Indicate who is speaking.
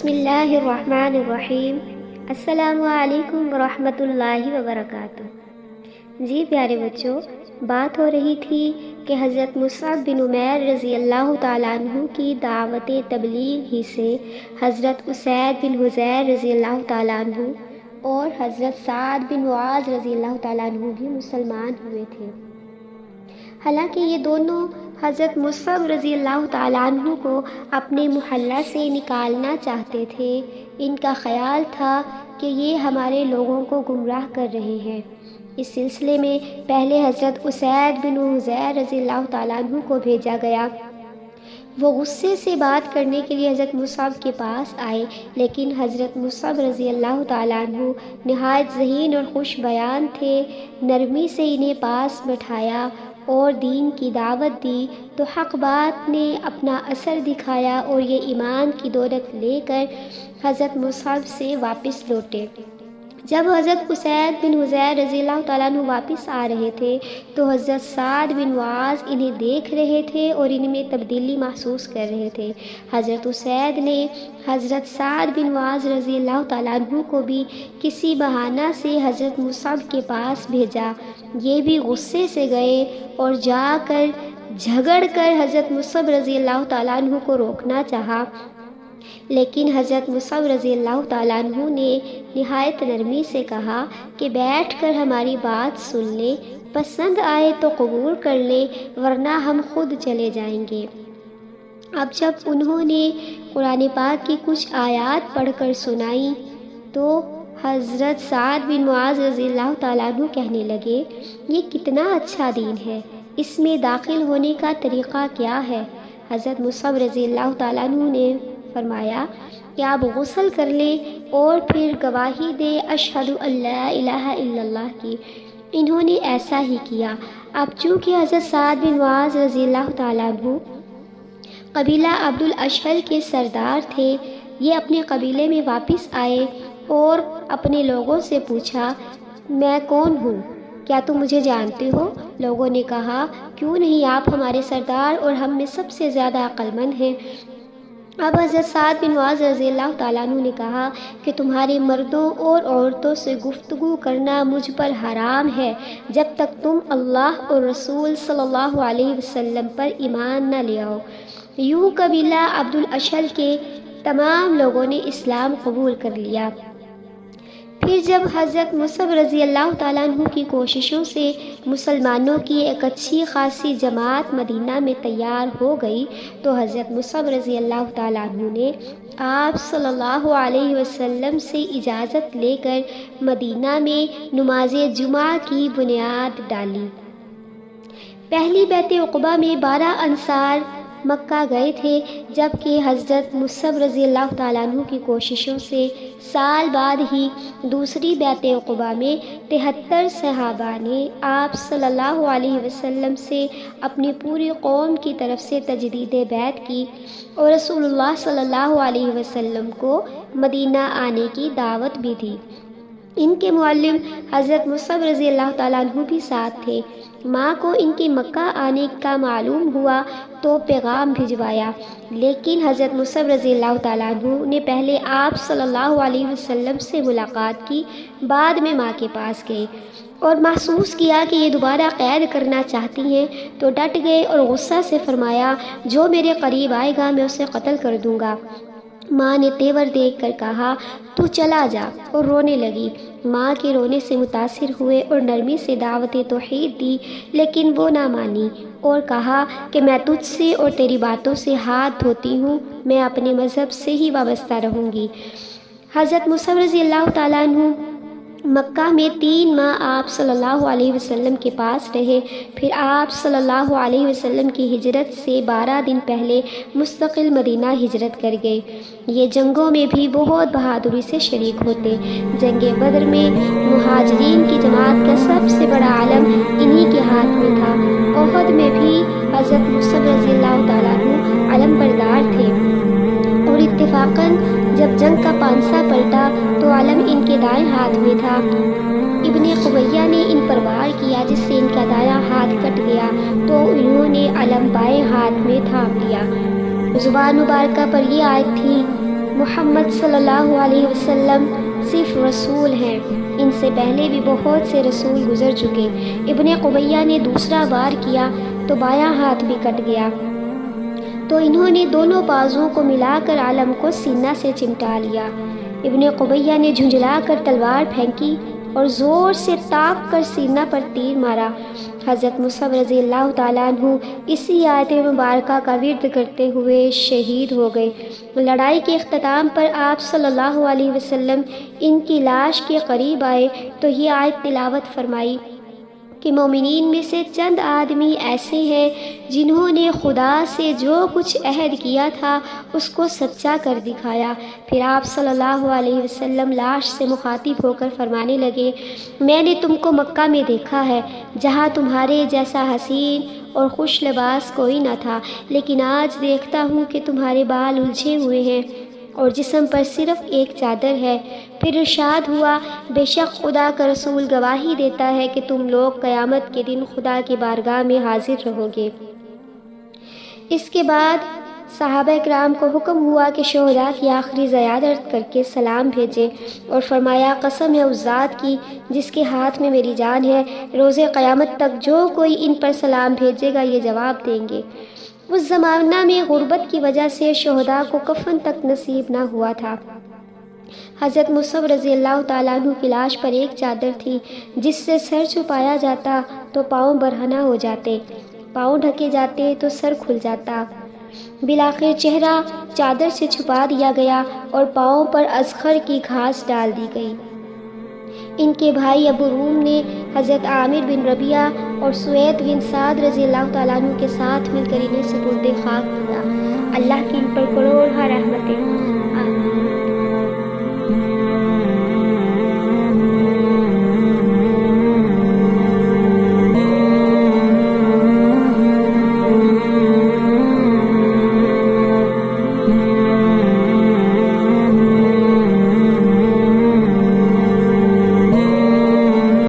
Speaker 1: بسم اللہ الرحمن الرحیم۔ السلام علیکم ورحمۃ اللہ وبرکاتہ۔ جی پیارے بچوں، بات ہو رہی تھی کہ حضرت مصعب بن عمیر رضی اللہ تعالیٰ عنہ کی دعوت تبلیغ ہی سے حضرت اسید بن حضیر رضی اللہ تعالیٰ عنہ اور حضرت سعد بن معاذ رضی اللہ تعالیٰ عنہ بھی مسلمان ہوئے تھے۔ حالانکہ یہ دونوں حضرت مصعب رضی اللہ تعالیٰ عنہ کو اپنے محلہ سے نکالنا چاہتے تھے۔ ان کا خیال تھا کہ یہ ہمارے لوگوں کو گمراہ کر رہے ہیں۔ اس سلسلے میں پہلے حضرت اسید بن حضیر رضی اللہ تعالیٰ عنہ کو بھیجا گیا۔ وہ غصے سے بات کرنے کے لیے حضرت مصعب کے پاس آئے، لیکن حضرت مصعب رضی اللہ تعالیٰ عنہ نہایت ذہین اور خوش بیان تھے۔ نرمی سے انہیں پاس بٹھایا اور دین کی دعوت دی تو حق بات نے اپنا اثر دکھایا اور یہ ایمان کی دولت لے کر حضرت مصعب سے واپس لوٹے۔ جب حضرت اسید بن حضیر رضی اللہ تعالیٰ عنہ واپس آ رہے تھے تو حضرت سعد بن معاذ انہیں دیکھ رہے تھے اور ان میں تبدیلی محسوس کر رہے تھے۔ حضرت اسید نے حضرت سعد بن معاذ رضی اللہ تعالیٰ عنہ کو بھی کسی بہانہ سے حضرت مصعب کے پاس بھیجا۔ یہ بھی غصے سے گئے اور جا کر جھگڑ کر حضرت مصعب رضی اللہ تعالیٰ عنہ کو روکنا چاہا، لیکن حضرت مصعب رضی اللہ تعالیٰ عنہ نے نہایت نرمی سے کہا کہ بیٹھ کر ہماری بات سن لیں، پسند آئے تو قبول کر لیں ورنہ ہم خود چلے جائیں گے۔ اب جب انہوں نے قرآن پاک کی کچھ آیات پڑھ کر سنائیں تو حضرت سعد بن معاذ رضی اللہ تعالیٰ عنہ کہنے لگے، یہ کتنا اچھا دین ہے، اس میں داخل ہونے کا طریقہ کیا ہے؟ حضرت مصعب رضی اللہ تعالیٰ عنہ نے فرمایا کہ آپ غسل کر لیں اور پھر گواہی دیں اشہد ان لا الہ الا اللہ کی۔ انہوں نے ایسا ہی کیا۔ اب چونکہ حضرت سعد بن معاذ رضی اللہ تعالیٰ عنہ قبیلہ عبد الاشہل کے سردار تھے، یہ اپنے قبیلے میں واپس آئے اور اپنے لوگوں سے پوچھا، میں کون ہوں؟ کیا تم مجھے جانتے ہو؟ لوگوں نے کہا، کیوں نہیں، آپ ہمارے سردار اور ہم میں سب سے زیادہ عقل مند ہیں۔ اب حضرت سعد بن معاذ رضی اللہ تعالیٰ عنہ نے کہا کہ تمہارے مردوں اور عورتوں سے گفتگو کرنا مجھ پر حرام ہے جب تک تم اللہ اور رسول صلی اللہ علیہ وسلم پر ایمان نہ لے آؤ۔ یوں قبیلہ عبد الاشہل کے تمام لوگوں نے اسلام قبول کر لیا۔ پھر جب حضرت مصعب رضی اللہ تعالیٰ عنہ کی کوششوں سے مسلمانوں کی ایک اچھی خاصی جماعت مدینہ میں تیار ہو گئی تو حضرت مصعب رضی اللہ تعالیٰ عنہ نے آپ صلی اللہ علیہ وسلم سے اجازت لے کر مدینہ میں نماز جمعہ کی بنیاد ڈالی۔ پہلی بیعت عقبہ میں 12 انصار مکہ گئے تھے، جبکہ حضرت مصعب رضی اللہ تعالیٰ عنہ کی کوششوں سے سال بعد ہی دوسری بیعت عقبہ میں 73 صحابہ نے آپ صلی اللہ علیہ وسلم سے اپنی پوری قوم کی طرف سے تجدید بیعت کی اور رسول اللہ صلی اللہ علیہ وسلم کو مدینہ آنے کی دعوت بھی دی۔ ان کے معلم حضرت مصعب رضی اللہ تعالیٰ عنہ بھی ساتھ تھے۔ ماں کو ان کے مکہ آنے کا معلوم ہوا تو پیغام بھجوایا، لیکن حضرت مصعب رضی اللہ تعالیٰ عنہ نے پہلے آپ صلی اللہ علیہ وسلم سے ملاقات کی، بعد میں ماں کے پاس گئے اور محسوس کیا کہ یہ دوبارہ قید کرنا چاہتی ہیں تو ڈٹ گئے اور غصہ سے فرمایا، جو میرے قریب آئے گا میں اسے قتل کر دوں گا۔ ماں نے تیور دیکھ کر کہا، تو چلا جا، اور رونے لگی۔ ماں کے رونے سے متاثر ہوئے اور نرمی سے دعوت توحید دی، لیکن وہ نہ مانی اور کہا کہ میں تجھ سے اور تیری باتوں سے ہاتھ دھوتی ہوں، میں اپنے مذہب سے ہی وابستہ رہوں گی۔ حضرت مصعب رضی اللہ تعالیٰ عنہ مکہ میں 3 ماہ آپ صلی اللہ علیہ وسلم کے پاس رہے، پھر آپ صلی اللہ علیہ وسلم کی ہجرت سے 12 دن پہلے مستقل مدینہ ہجرت کر گئے۔ یہ جنگوں میں بھی بہت بہادری سے شریک ہوتے۔ جنگ بدر میں مہاجرین کی جماعت کا سب سے بڑا علم انہی کے ہاتھ میں تھا۔ احد میں بھی حضرت مصعب رضی اللہ تعالیٰ عنہ علم بردار تھے اور اتفاقاً جب جنگ کا پانسا پلٹا تو علم ان کے دائیں ہاتھ میں تھا۔ ابن قمیہ نے ان پر وار کیا جس سے ان کا دایاں ہاتھ کٹ گیا تو انہوں نے علم بائیں ہاتھ میں تھام لیا۔ زبان مبارکہ پر یہ آیت تھی، محمد صلی اللہ علیہ وسلم صرف رسول ہیں، ان سے پہلے بھی بہت سے رسول گزر چکے۔ ابن قبیہ نے دوسرا وار کیا تو بایاں ہاتھ بھی کٹ گیا، تو انہوں نے دونوں بازوؤں کو ملا کر عالم کو سینہ سے چمٹا لیا۔ ابن قبیہ نے جھنجھلا کر تلوار پھینکی اور زور سے تاپ کر سینہ پر تیر مارا۔ حضرت مصعب رضی اللہ تعالیٰ عنہ اسی آیت مبارکہ کا ورد کرتے ہوئے شہید ہو گئے۔ لڑائی کے اختتام پر آپ صلی اللہ علیہ وسلم ان کی لاش کے قریب آئے تو یہ آیت تلاوت فرمائی کہ مومنین میں سے چند آدمی ایسے ہیں جنہوں نے خدا سے جو کچھ عہد کیا تھا اس کو سچا کر دکھایا۔ پھر آپ صلی اللہ علیہ وسلم لاش سے مخاطب ہو کر فرمانے لگے، میں نے تم کو مکہ میں دیکھا ہے جہاں تمہارے جیسا حسین اور خوش لباس کوئی نہ تھا، لیکن آج دیکھتا ہوں کہ تمہارے بال الجھے ہوئے ہیں اور جسم پر صرف ایک چادر ہے۔ پھر ارشاد ہوا، بے شک خدا کا رسول گواہی دیتا ہے کہ تم لوگ قیامت کے دن خدا کی بارگاہ میں حاضر رہو گے۔ اس کے بعد صحابہ کرام کو حکم ہوا کہ شہداء کی آخری زیارت کر کے سلام بھیجیں، اور فرمایا، قسم ہے اس ذات کی جس کے ہاتھ میں میری جان ہے، روز قیامت تک جو کوئی ان پر سلام بھیجے گا یہ جواب دیں گے۔ اس زمانہ میں غربت کی وجہ سے شہداء کو کفن تک نصیب نہ ہوا تھا۔ حضرت مصعب رضی اللہ تعالیٰ عنہ کی لاش پر ایک چادر تھی جس سے سر چھپایا جاتا تو پاؤں برہنہ ہو جاتے، پاؤں ڈھکے جاتے تو سر کھل جاتا۔ بالآخر چہرہ چادر سے چھپا دیا گیا اور پاؤں پر اذخر کی گھاس ڈال دی گئی۔ ان کے بھائی ابو روم نے حضرت عامر بن ربیعہ اور سوید بن سعد رضی اللہ تعالیٰ عنہ کے ساتھ مل کر انہیں سپرد خاک کیا۔ اللہ کی ان پر کروڑہ رحمتیں